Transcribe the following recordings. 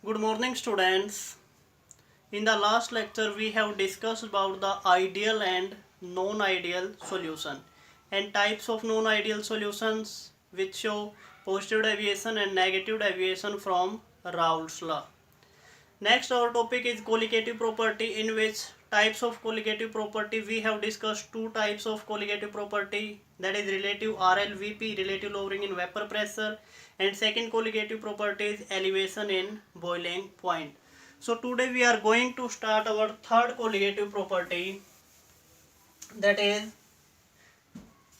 Good morning, students. In the last lecture, we have discussed about the ideal and non-ideal solution and types of non-ideal solutions which show positive deviation and negative deviation from Raoult's law. Next, our topic is colligative property, in which types of colligative property we have discussed two types of colligative property, that is relative RLVP, relative lowering in vapor pressure, and second colligative property is elevation in boiling point. So today we are going to start our third colligative property, that is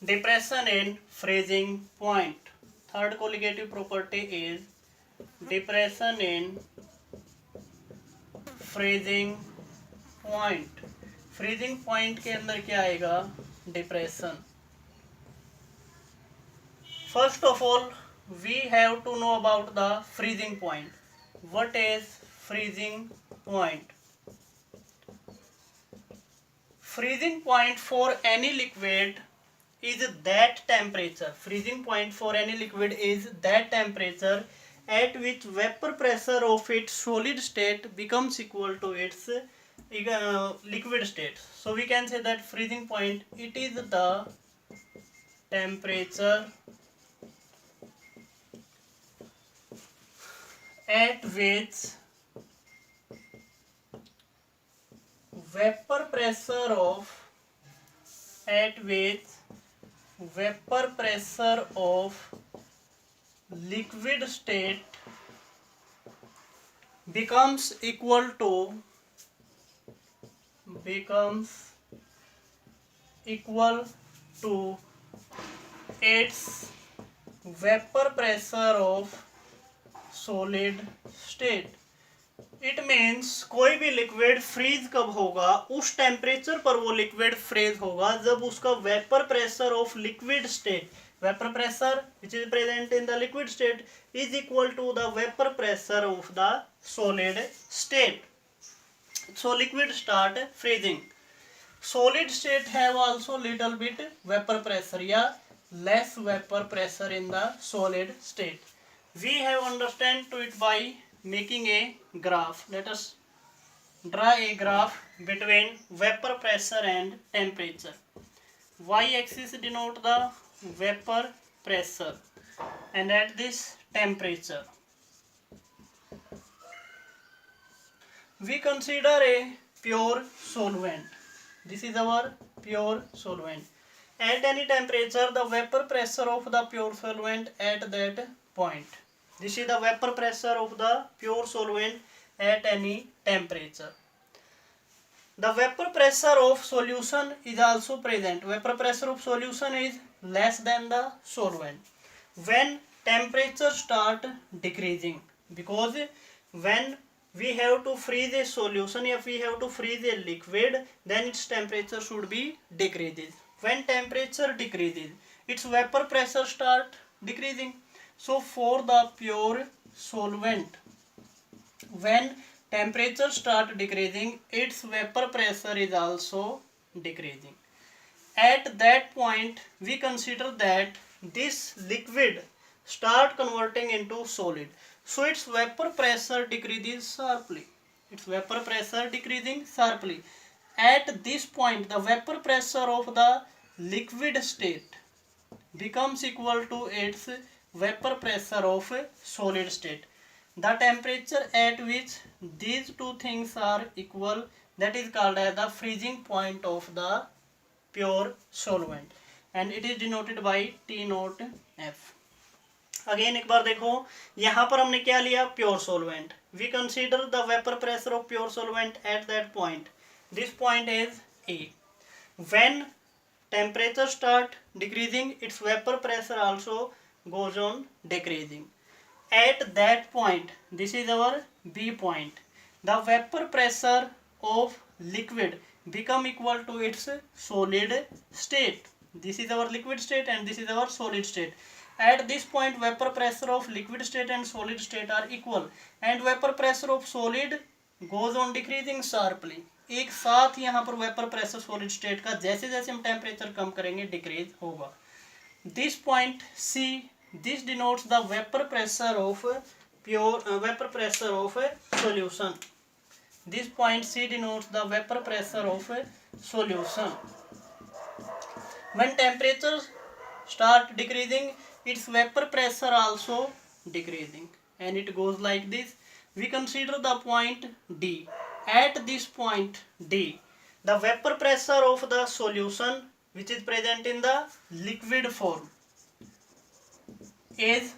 depression in freezing point. Third colligative property is depression in freezing point. Freezing point के अंदर क्या आएगा? Depression. First of all we have to know about the freezing point. What is freezing point? Freezing point for any liquid is that temperature. Freezing point for any liquid is that temperature at which vapor pressure of its solid state becomes equal to its liquid state. So we can say that freezing point, it is the temperature at which vapor pressure of liquid state becomes equal to its vapor pressure of solid state. It means कोई भी liquid freeze कब होगा? उस temperature पर वो liquid freeze होगा जब उसका vapour pressure of liquid state, vapour pressure which is present in the liquid state is equal to the vapour pressure of the solid state. So liquid start freezing. Solid state have also little bit vapour pressure या less vapour pressure in the solid state. We have understand to it by making a graph. Let us draw a graph between vapor pressure and temperature. Y-axis denote the vapor pressure and at this temperature we consider a pure solvent. This is our pure solvent. At any temperature the vapor pressure of the pure solvent at that point. This is the vapor pressure of the pure solvent at any temperature. The vapor pressure of solution is also present. Vapor pressure of solution is less than the solvent when temperature start decreasing, because when we have to freeze a solution, if we have to freeze a liquid, then its temperature should be decreases. When temperature decreases, its vapor pressure start decreasing. So for the pure solvent, when temperature start decreasing, its vapor pressure is also decreasing. At that point we consider that this liquid start converting into solid, so its vapor pressure decreases sharply. Its vapor pressure decreasing sharply. At this point the vapor pressure of the liquid state becomes equal to its vapor pressure of solid state. The temperature at which these two things are equal, that is called as the freezing point of the pure solvent and it is denoted by T naught F. Again एक बार देखो, यहाँ पर हमने क्या लिया? Pure solvent. We consider the vapour pressure of pure solvent at that point. This point is A. When temperature start decreasing, its vapor pressure also goes on decreasing. At that point, this is our B point, the vapor pressure of liquid become equal to its solid state. This is our liquid state and this is our solid state. At this point vapor pressure of liquid state and solid state are equal and vapor pressure of solid goes on decreasing sharply. एक साथ यहाँ पर vapour pressure solid state का जैसे जैसे हम temperature कम करेंगे decrease होगा. This point C, this denotes the vapor pressure of vapor pressure of a solution. This point C denotes the vapor pressure of a solution. When temperature start decreasing, its vapor pressure also decreasing, and it goes like this. We consider the point D. At this point D, the vapor pressure of the solution which is present in the liquid form is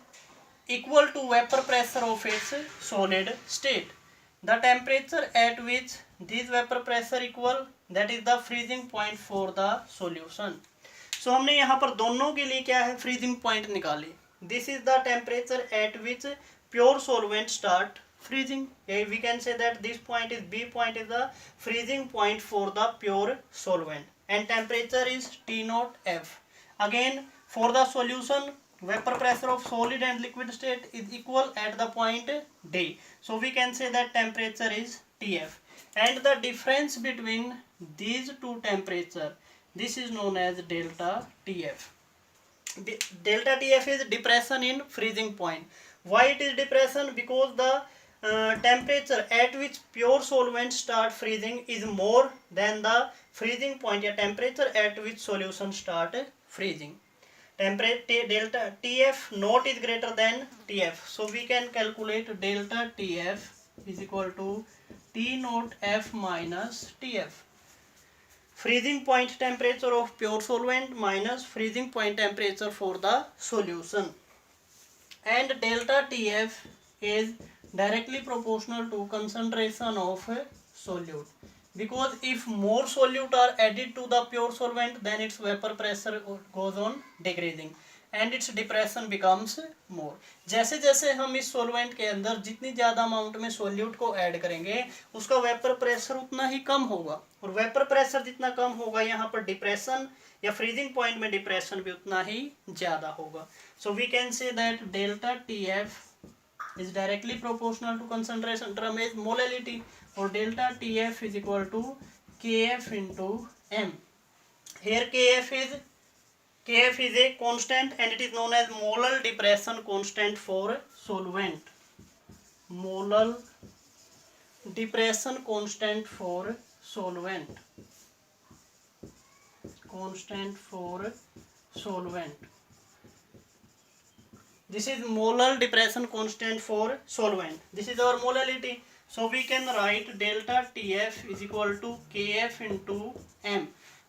equal to vapor pressure of its solid state. The temperature at which these vapor pressure equal, that is the freezing point for the solution. So हमने यहाँ पर दोनों के लिए क्या है, freezing point निकाली. This is the temperature at which pure solvent start freezing. We can say that this point is B point is the freezing point for the pure solvent, and temperature is T0 F. Again, for the solution, vapor pressure of solid and liquid state is equal at the point D. So we can say that temperature is Tf, and the difference between these two temperature, this is known as delta Tf. Delta Tf is depression in freezing point. Why it is depression? Because the temperature at which pure solvent start freezing is more than the freezing point, या temperature at which solution start freezing. Temperature delta Tf naught is greater than Tf, so we can calculate delta Tf is equal to T naught F minus Tf. Freezing point temperature of pure solvent minus freezing point temperature for the solution, and delta Tf is directly proportional to concentration of solute, because if more solute are added to the pure solvent, then its vapor pressure goes on decreasing and its depression becomes more. जैसे जैसे हम इस solvent के अंदर जितनी ज़्यादा amount में solute को ऐड करेंगे, उसका vapor pressure उतना ही कम होगा, और vapor pressure जितना कम होगा, यहाँ पर depression या freezing point में depression भी उतना ही ज़्यादा होगा. So we can say that delta Tf is directly proportional to concentration, term is molality, or delta Tf is equal to Kf into m. Here Kf is a constant, and it is known as molar depression constant for solvent. Molar depression constant for solvent. Constant for solvent. This is molar depression constant for solvent. This is our molality. So we can write delta Tf is equal to Kf into m.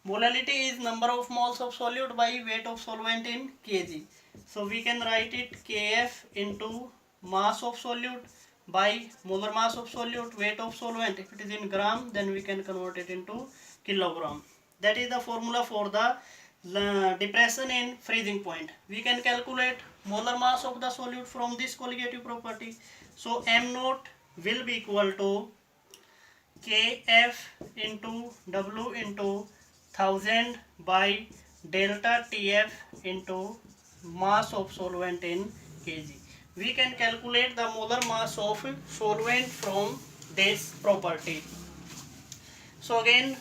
Molality is number of moles of solute by weight of solvent in kg. So we can write it Kf into mass of solute by molar mass of solute, weight of solvent. If it is in gram, then we can convert it into kilogram. That is the formula for the depression in freezing point. We can calculate molar mass of the solute from this colligative property. So m naught will be equal to Kf into W into 1000 by delta Tf into mass of solvent in kg. We can calculate the molar mass of solvent from this property. So again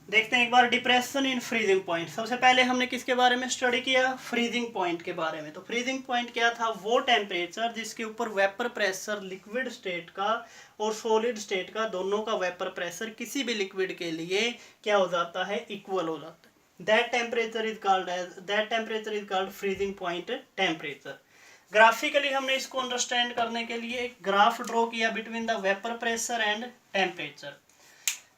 देखते हैं एक बार depression in freezing point. सबसे पहले हमने किसके बारे में study किया, फ्रीजिंग पॉइंट के बारे में. तो फ्रीजिंग पॉइंट क्या था, वो टेम्परेचर जिसके ऊपर वेपर प्रेशर लिक्विड स्टेट का और सॉलिड स्टेट का दोनों का वेपर प्रेशर किसी भी लिक्विड के लिए क्या हो जाता है, इक्वल हो जाता है. That temperature is called freezing point temperature. Graphically हमने इसको अंडरस्टैंड करने के लिए एक ग्राफ ड्रॉ किया between the vapour pressure and temperature.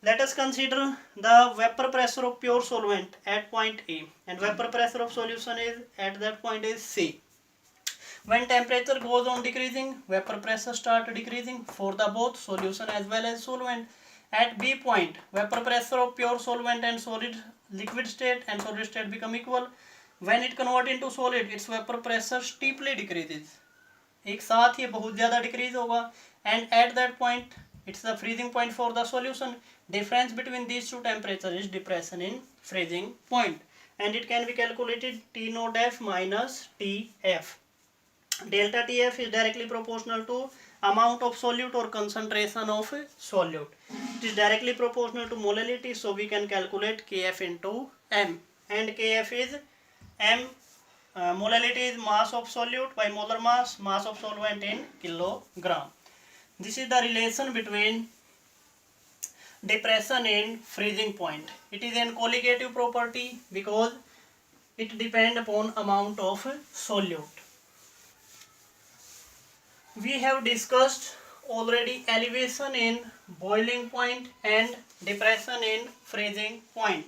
Let us consider the vapor pressure of pure solvent at point A, and vapor pressure of solution is at that point is C. When temperature goes on decreasing, vapor pressure start decreasing for the both solution as well as solvent. At B point, vapor pressure of pure solvent and solid liquid state and solid state become equal. When it convert into solid, its vapor pressure steeply decreases. एक साथ ये बहुत ज़्यादा decrease होगा, and at that point, it's the freezing point for the solution. Difference between these two temperatures is depression in freezing point, and it can be calculated T naught F minus Tf. Delta Tf is directly proportional to amount of solute or concentration of solute. It is directly proportional to molality, so we can calculate Kf into m, and Kf is m molality is mass of solute by molar mass of solvent in kilogram. This is the relation between depression in freezing point. It is an colligative property because it depends upon amount of solute. We have discussed already elevation in boiling point and depression in freezing point.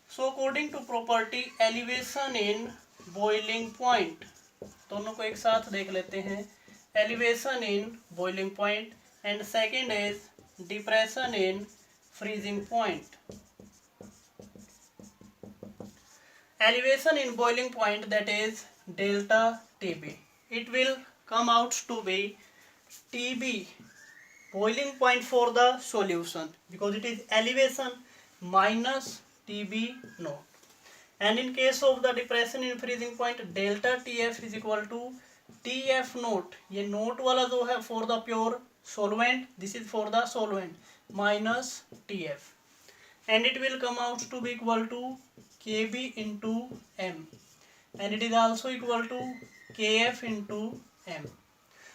So according to property elevation in boiling point, दोनों को एक साथ देख लेते हैं. Elevation in boiling point and second is depression in freezing point. Elevation in boiling point, that is delta TB. It will come out to be TB boiling point for the solution because it is elevation minus TB naught. And in case of the depression in freezing point, delta TF is equal to TF naught. ये note वाला जो है for the pure solvent, this is for the solvent, minus TF, and it will come out to be equal to KB into M, and it is also equal to KF into M.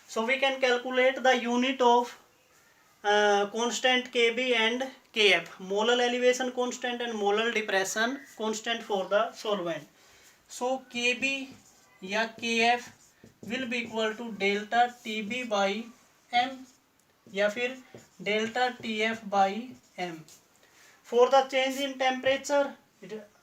So we can calculate the unit of constant KB and KF, molar elevation constant and molar depression constant for the solvent. So KB या KF will be equal to delta TB by M या फिर delta TF by M. For the change in temperature,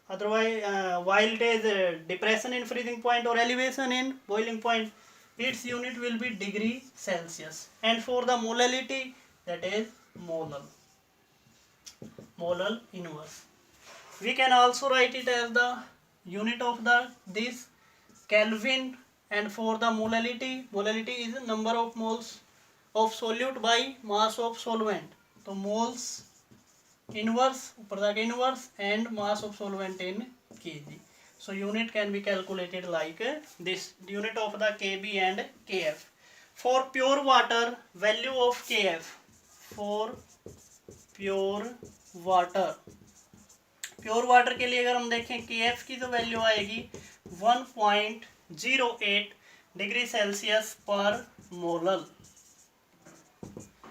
otherwise while it is depression in freezing point or elevation in boiling point, its unit will be degree Celsius, and for the molality, that is molal inverse. We can also write it as the unit of this Kelvin, and for the molality is number of moles of solute by mass of solvent. तो moles inverse ऊपर जाके inverse and mass of solvent in kg. So unit can be calculated like this, unit of the KB and KF. For pure water, value of KF, for pure water के लिए अगर हम देखें KF की तो value आएगी 1.08 degree Celsius पर molal,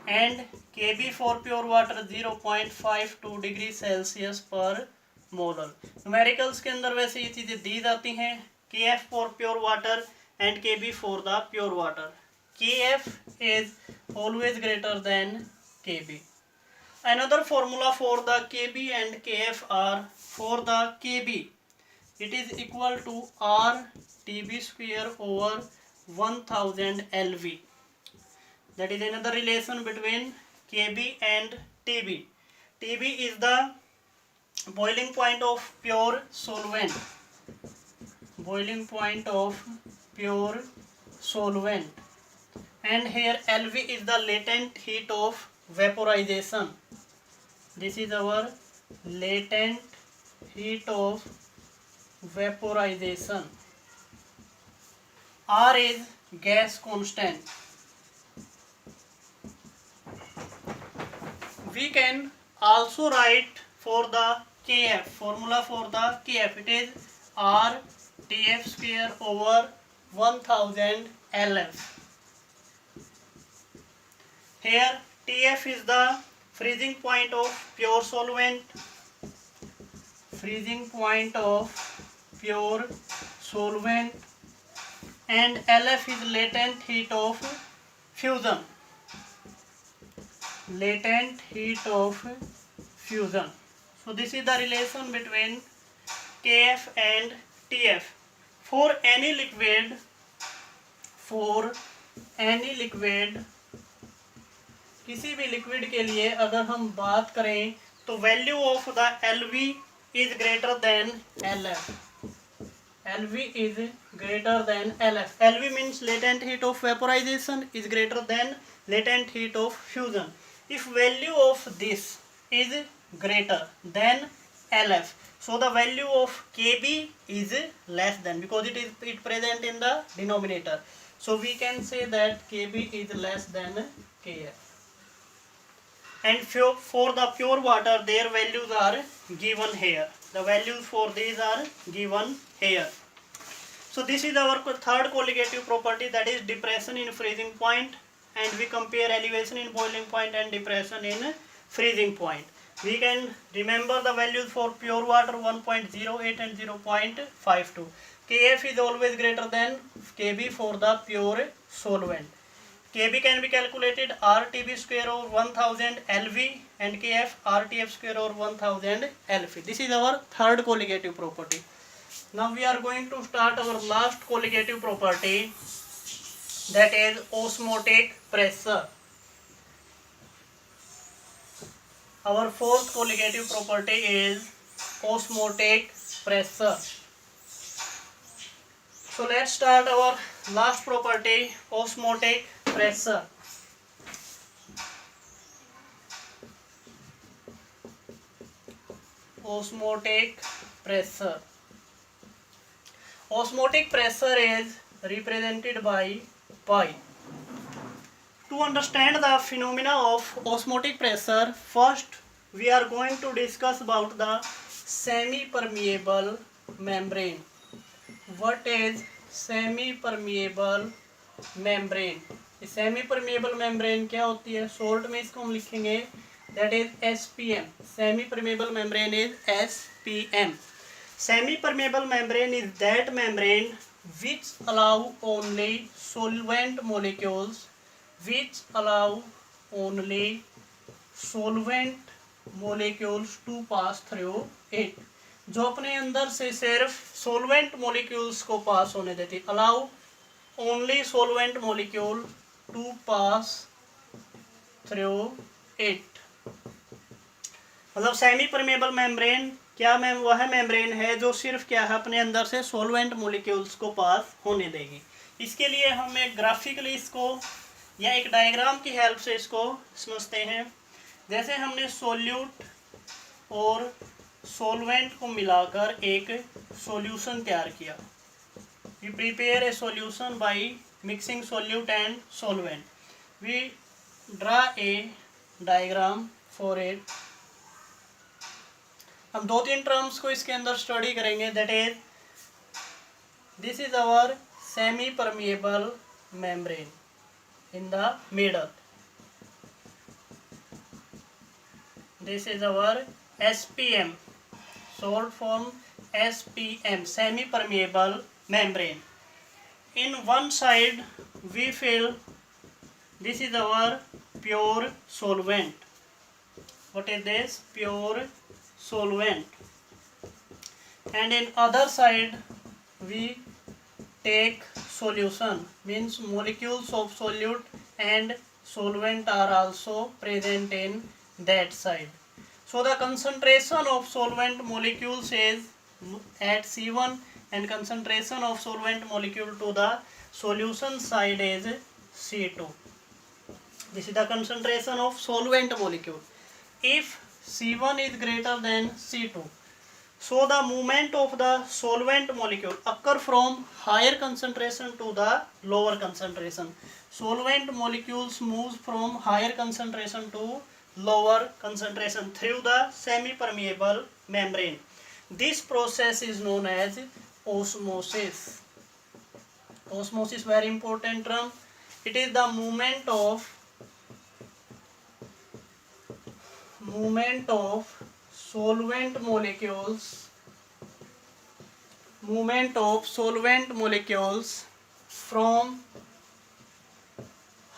and KB for pure water 0.52 degree Celsius पर मोलर. न्यूमेरिकल्स के अंदर वैसे ये चीज़ें दी जाती हैं, KF for pure water and KB for the pure water. KF is always greater than KB. Another formula for the KB and KF are, for the KB it is equal to R TB square over 1000 LV. That is another relation between KB and TB. TB is the boiling point of pure solvent, and here LV is the latent heat of vaporization. This is our latent heat of vaporization. R is gas constant. We can also write for the KF, formula for the KF, it is R TF square over 1000 LF. Here TF is the freezing point of pure solvent, and LF is latent heat of fusion. So this is the relation between KF and TF. For any liquid, किसी भी liquid के लिए अगर हम बात करें तो value of the LV is greater than LF. LV is greater than LF. LV means latent heat of vaporization is greater than latent heat of fusion. If value of this is greater than LF, so the value of KB is less than, because it present in the denominator. So we can say that KB is less than KF. And for the pure water, their values are given here. The values for these are given here. So this is our third colligative property, that is depression in freezing point, and we compare elevation in boiling point and depression in freezing point. We can remember the values for pure water 1.08 and 0.52. Kf is always greater than Kb for the pure solvent. Kb can be calculated RTB square over 1000 LV and Kf RTF square over 1000 LV. This is our third colligative property. Now we are going to start our last colligative property, that is osmotic pressure. Our fourth colligative property is osmotic pressure. So let's start our last property, osmotic pressure. Osmotic pressure. Osmotic pressure is represented by pi. To understand the phenomena of osmotic pressure, first we are going to discuss about the semi-permeable membrane. What is semi-permeable membrane? Semi permeable membrane क्या होती है? Short में इसको हम लिखेंगे that is SPM. Semi permeable membrane is SPM. Semi permeable membrane is that membrane which allow only solvent molecules to pass through it. जो अपने अंदर से सिर्फ solvent molecules को पास होने देती, allow only solvent molecule to pass through it. मतलब semi permeable membrane क्या वह मेम्ब्रेन है जो सिर्फ क्या है अपने अंदर से सॉल्वेंट मॉलिक्यूल्स को पास होने देगी. इसके लिए हम एक ग्राफिकली इसको या एक डायग्राम की हेल्प से इसको समझते हैं. जैसे हमने सोल्यूट और सॉल्वेंट को मिलाकर एक सॉल्यूशन तैयार किया. We prepare a solution by mixing solute and solvent. We draw a diagram for it. हम दो तीन टर्म्स को इसके अंदर स्टडी करेंगे. That is this is our semi permeable membrane in the middle. This is our SPM, short form SPM, semi permeable membrane. In one side we fill, this is our pure solvent. What is this? Pure solvent. And in other side we take solution, means molecules of solute and solvent are also present in that side. So the concentration of solvent molecules is at C1 and concentration of solvent molecule to the solution side is C2. This is the concentration of solvent molecule. If C1 is greater than C2, so the movement of the solvent molecule occur from higher concentration to the lower concentration. Solvent molecules moves from higher concentration to lower concentration through the semi-permeable membrane. This process is known as osmosis. Osmosis, very important term. It is the movement of solvent molecules from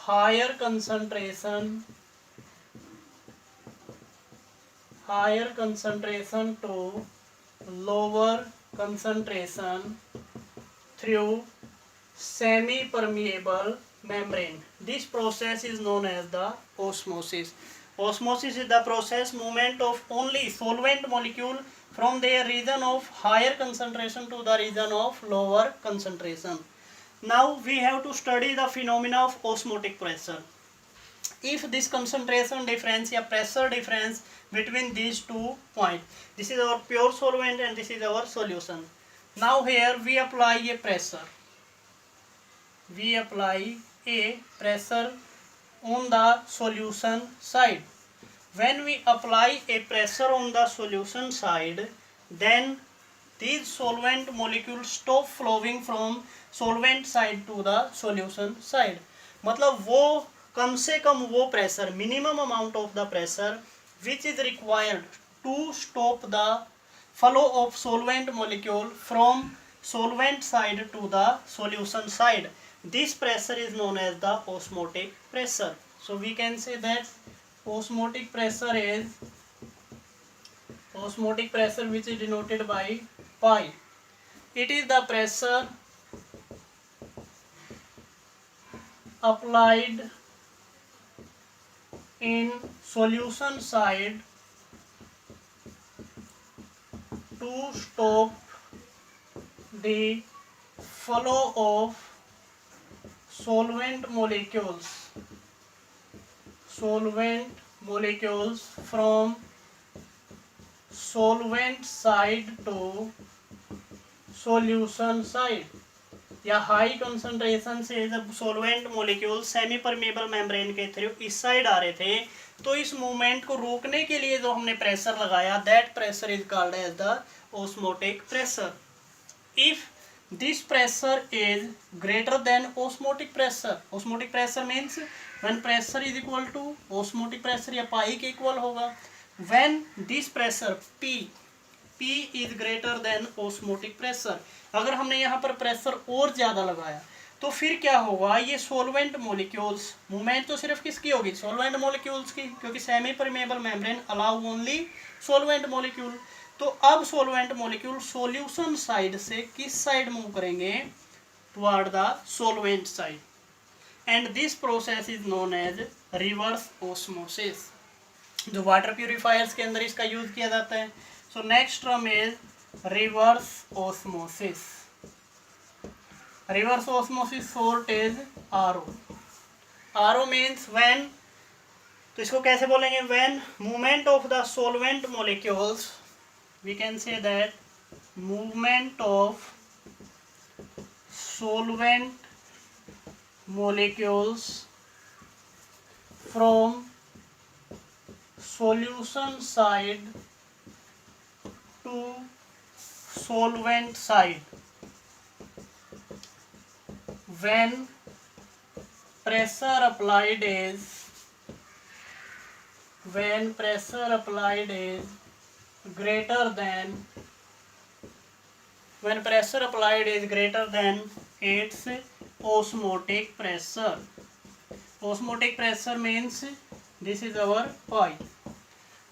higher concentration to lower concentration through semi-permeable membrane. This process is known as the osmosis. Osmosis is the process movement of only solvent molecule from their region of higher concentration to the region of lower concentration. Now we have to study the phenomena of osmotic pressure. If this concentration difference or pressure difference between these 2 points, this is our pure solvent and this is our solution. Now here we apply a pressure. We apply a pressure on the solution side. When we apply a pressure on the solution side, then these solvent molecules stop flowing from solvent side to the solution side. मतलब वो कम से कम वो pressure, minimum amount of the pressure which is required to stop the flow of solvent molecule from solvent side to the solution side. This pressure is known as the osmotic pressure. So we can say that osmotic pressure which is denoted by pi. It is the pressure applied in solution side to stop the flow of solvent molecules from solvent side to solution side. या high concentration से जब solvent molecule semi permeable membrane के through इस side आ रहे थे, तो इस movement को रोकने के लिए जो हमने प्रेशर लगाया, that pressure is called as the osmotic pressure. If this pressure is greater than osmotic pressure means when pressure is equal to osmotic pressure या पाई के इक्वल होगा. When this pressure P is greater than osmotic pressure, अगर हमने यहाँ पर pressure और ज़्यादा लगाया तो फिर क्या होगा, ये सॉल्वेंट मॉलिक्यूल्स, मूवमेंट तो सिर्फ किसकी होगी, सॉल्वेंट मॉलिक्यूल्स की, क्योंकि semi permeable membrane allow only solvent molecule. तो अब सॉल्वेंट मॉलिक्यूल सॉल्यूशन साइड से किस साइड मूव करेंगे, toward the solvent side. And this process is known as reverse osmosis, जो वाटर प्यूरिफायर्स के अंदर इसका यूज किया जाता है. So next term is reverse osmosis. Reverse osmosis sort is RO. RO means when, तो इसको कैसे बोलेंगे, when movement of the solvent molecules, we can say that movement of solvent molecules from solution side to solvent side, when pressure applied is greater than its osmotic pressure. Osmotic pressure means this is our pi.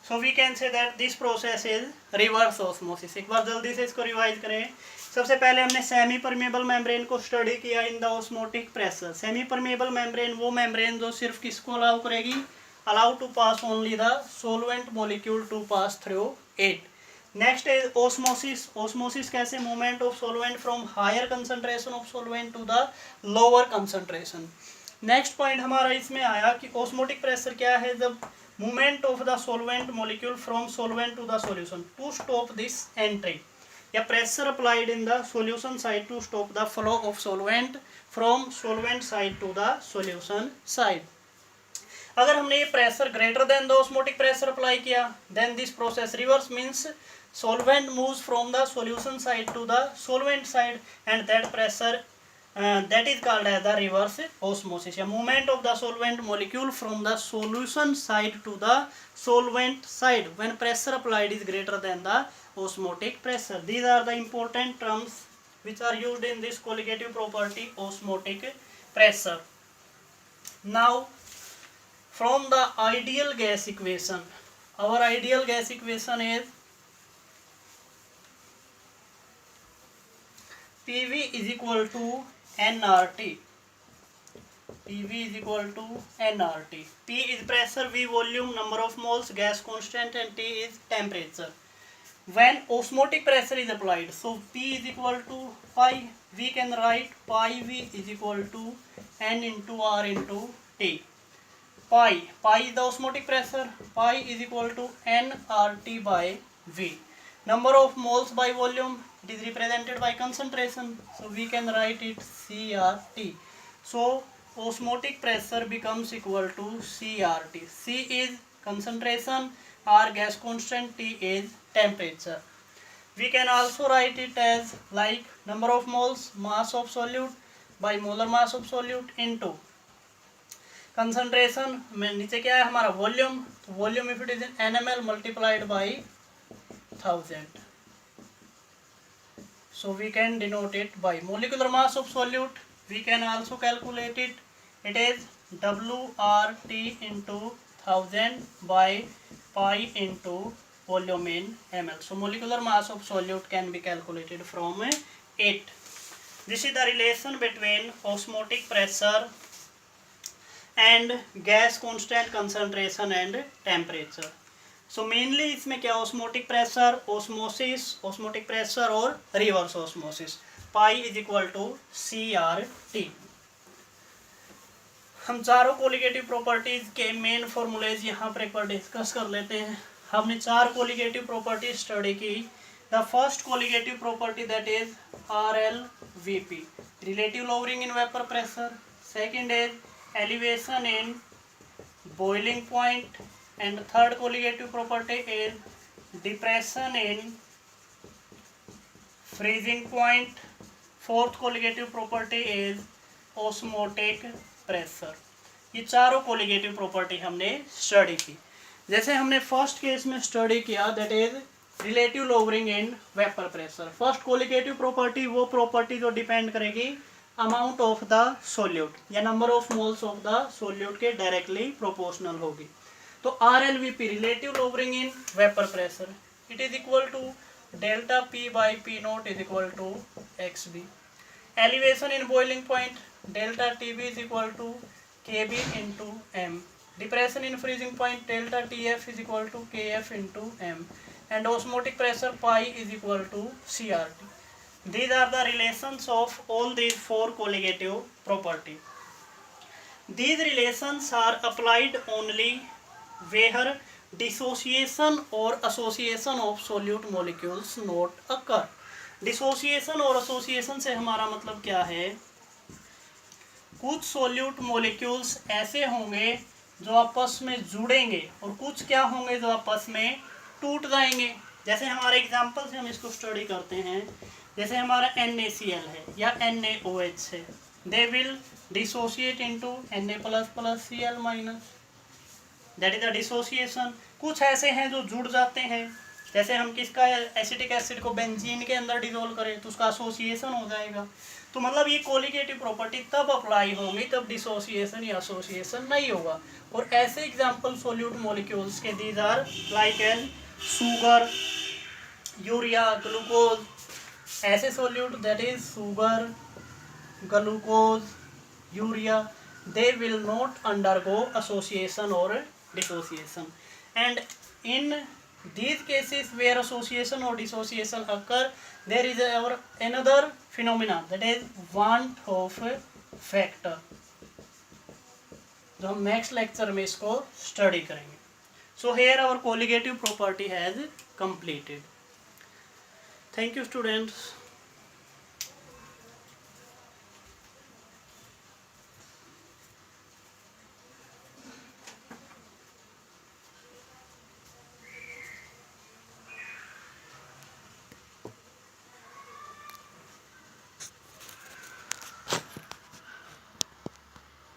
So we can say that this process is reverse osmosis. एक बार जल्दी से इसको revise करें. सबसे पहले हमने semi permeable membrane को study किया in the osmotic pressure. Semi permeable membrane वो मेम्ब्रेन जो सिर्फ किसको अलाउ करेगी, allow to pass only the solvent molecule to pass through it. Next is osmosis. Osmosis कैसे, movement of solvent from higher concentration of solvent to the lower concentration. Next point हमारा इसमें आया कि osmotic pressure क्या है, जब movement of the solvent molecule from solvent to the solution to stop this entry, या pressure applied in the solution side to stop the flow of solvent from solvent side to the solution side. अगर हमने ये pressure greater than the osmotic pressure apply किया, then this process reverse means solvent moves from the solution side to the solvent side, and that pressure that is called as the reverse osmosis. A movement of the solvent molecule from the solution side to the solvent side when pressure applied is greater than the osmotic pressure. These are the important terms which are used in this colligative property, osmotic pressure. Now from the ideal gas equation, our ideal gas equation is PV is equal to nRT. PV is equal to nRT. P is pressure, V volume, number of moles, gas constant, and T is temperature. When osmotic pressure is applied, so P is equal to pi. We can write pi V is equal to N into R into T. Pi is the osmotic pressure. Pi is equal to nRT by V. Number of moles by volume, it is represented by concentration, so we can write it CRT. So osmotic pressure becomes equal to CRT. C is concentration, R gas constant, T is temperature. We can also write it as like number of moles, mass of solute by molar mass of solute into concentration में नीचे क्या है हमारा volume, तो volume if it is in nml multiplied by 1000. So we can denote it by molecular mass of solute. We can also calculate it. It is WRT into 1000 by pi into volume in ml. So molecular mass of solute can be calculated from it. This is the relation between osmotic pressure and gas constant concentration and temperature. So mainly इसमें क्या osmotic pressure, osmosis, osmotic pressure और reverse osmosis, pi is equal to CRT. हम चारों colligative properties के main formulas यहाँ पर एक बार discuss कर लेते हैं. हमने 4 कोलिगेटिव प्रॉपर्टी स्टडी की. The first colligative property that is RLVP, relative lowering in vapour pressure. Second is elevation in boiling point. And third colligative property is depression in freezing point. Fourth colligative property is osmotic pressure. ये चारों colligative property हमने study की. जैसे हमने first case में study किया that is relative lowering in vapour pressure. First colligative property वो property जो डिपेंड करेगी अमाउंट ऑफ द सोल्यूट या number of moles of the solute के डायरेक्टली प्रोपोर्शनल होगी. तो RLVP relative lowering in vapour pressure, it is equal to delta P by P naught is equal to XB. Elevation in boiling point delta TB is equal to KB into M. Depression in freezing point delta TF is equal to KF into M. And osmotic pressure pi is equal to CRT. These are the relations of all these 4 colligative properties. These relations are applied only where dissociation or association of solute molecules not occur. Dissociation और association से हमारा मतलब क्या है? कुछ solute molecules ऐसे होंगे जो आपस में जुड़ेंगे और कुछ क्या होंगे जो आपस में टूट जाएंगे. जैसे हमारे एग्जाम्पल से हम इसको स्टडी करते हैं. जैसे हमारा NaCl है या NaOH है, they will dissociate into Na++Cl-. That is the dissociation. कुछ ऐसे हैं जो जुड़ जाते हैं. जैसे हम किसका एसिटिक एसिड को बेंजीन के अंदर डिसोल्व करें तो उसका एसोसिएशन हो जाएगा. तो मतलब ये कोलिगेटिव प्रॉपर्टी तब अप्लाई होंगी तब डिसोसिएशन या एसोसिएशन नहीं होगा. और ऐसे एग्जांपल सोल्यूट मॉलिक्यूल्स के these are like an sugar, urea, glucose. ऐसे solute that is sugar, glucose, urea, they will not undergo association or dissociation. And in these cases where association or dissociation occur, there is another phenomenon that is want of factor, जो हम next lecture में इसको study करेंगे. So here our colligative property has completed. Thank you students.